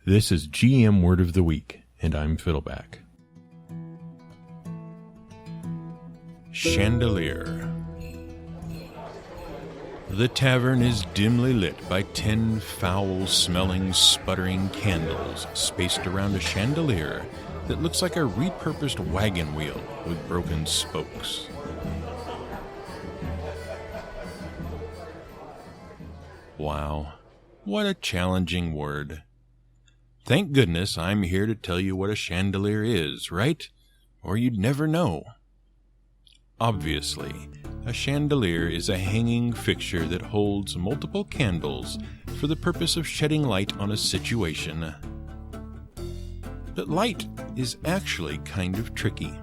This is GM Word of the Week, and I'm Fiddleback. Chandelier. The tavern is dimly lit by 10 foul-smelling, sputtering candles spaced around a chandelier that looks like a repurposed wagon wheel with broken spokes. Wow, what a challenging word. Thank goodness I'm here to tell you what a chandelier is, right? Or you'd never know. Obviously, a chandelier is a hanging fixture that holds multiple candles for the purpose of shedding light on a situation. But light is actually kind of tricky.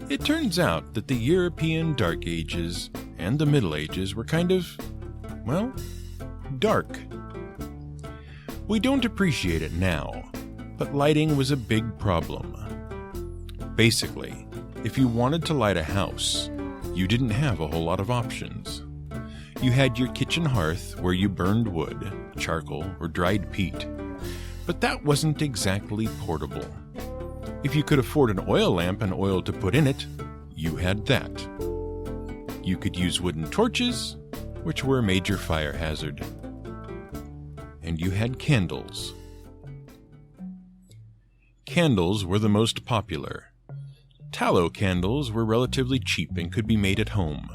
It turns out that the European Dark Ages and the Middle Ages were kind of, well, dark. We don't appreciate it now, but lighting was a big problem. Basically, if you wanted to light a house, you didn't have a whole lot of options. You had your kitchen hearth where you burned wood, charcoal, or dried peat, but that wasn't exactly portable. If you could afford an oil lamp and oil to put in it, you had that. You could use wooden torches, which were a major fire hazard. And you had candles. Candles were the most popular. Tallow candles were relatively cheap and could be made at home.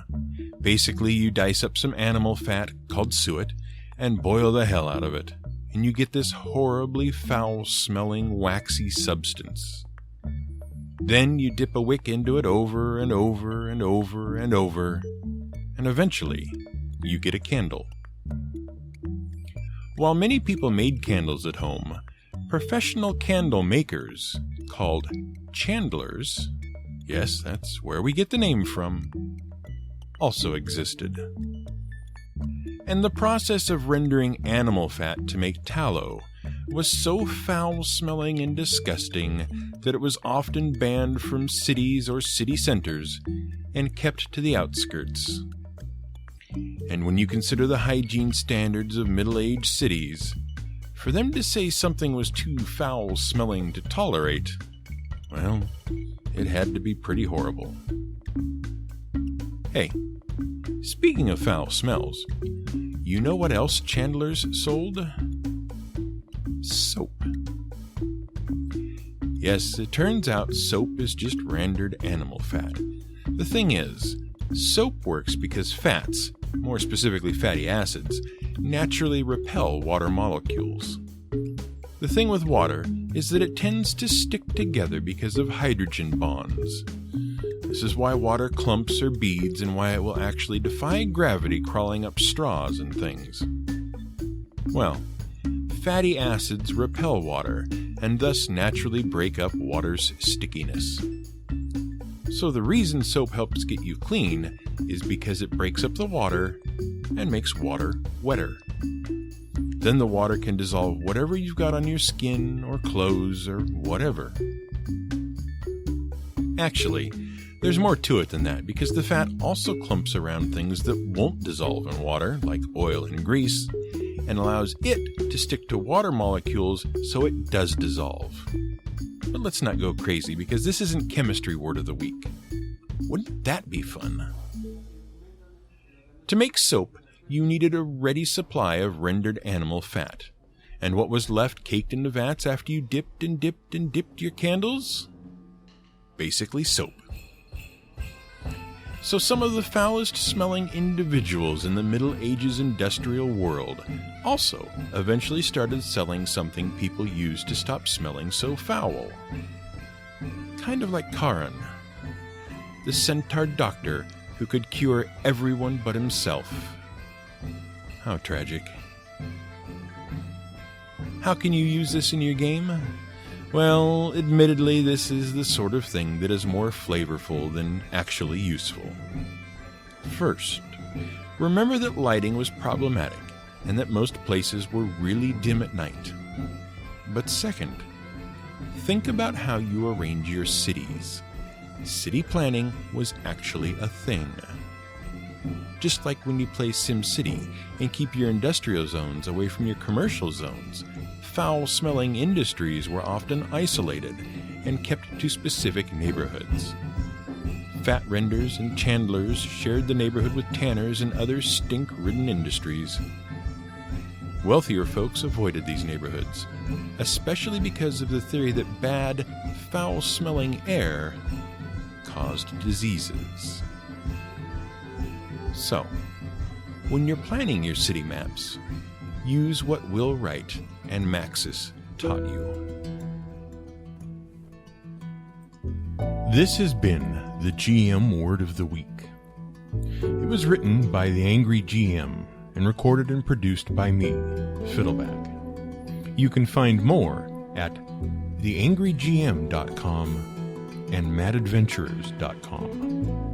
Basically, you dice up some animal fat, called suet, and boil the hell out of it, and you get this horribly foul-smelling, waxy substance. Then you dip a wick into it over and over and over and over, and eventually, you get a candle. While many people made candles at home, professional candle makers, called chandlers, yes, that's where we get the name from, also existed. And the process of rendering animal fat to make tallow was so foul-smelling and disgusting that it was often banned from cities or city centers and kept to the outskirts. And when you consider the hygiene standards of middle-aged cities, for them to say something was too foul-smelling to tolerate, well, it had to be pretty horrible. Hey, speaking of foul smells, you know what else chandlers sold? Soap. Yes, it turns out soap is just rendered animal fat. The thing is, soap works because fats, more specifically fatty acids, naturally repel water molecules. The thing with water is that it tends to stick together because of hydrogen bonds. This is why water clumps or beads and why it will actually defy gravity crawling up straws and things. Well, fatty acids repel water and thus naturally break up water's stickiness. So the reason soap helps get you clean is because it breaks up the water and makes water wetter. Then the water can dissolve whatever you've got on your skin or clothes or whatever. Actually, there's more to it than that because the fat also clumps around things that won't dissolve in water, like oil and grease, and allows it to stick to water molecules so it does dissolve. But let's not go crazy because this isn't Chemistry Word of the Week. Wouldn't that be fun? To make soap, you needed a ready supply of rendered animal fat. And what was left caked in the vats after you dipped and dipped and dipped your candles? Basically soap. So some of the foulest smelling individuals in the Middle Ages industrial world also eventually started selling something people used to stop smelling so foul. Kind of like Charon, the centaur doctor who could cure everyone but himself. How tragic. How can you use this in your game? Well, admittedly, this is the sort of thing that is more flavorful than actually useful. First, remember that lighting was problematic and that most places were really dim at night. But second, think about how you arrange your cities. City planning was actually a thing. Just like when you play SimCity and keep your industrial zones away from your commercial zones, foul-smelling industries were often isolated and kept to specific neighborhoods. Fat renders and chandlers shared the neighborhood with tanners and other stink-ridden industries. Wealthier folks avoided these neighborhoods, especially because of the theory that bad, foul-smelling air caused diseases. So, when you're planning your city maps, use what Will Wright and Maxis taught you. This has been the GM Word of the Week. It was written by the Angry GM and recorded and produced by me, Fiddleback. You can find more at theangrygm.com and madadventurers.com.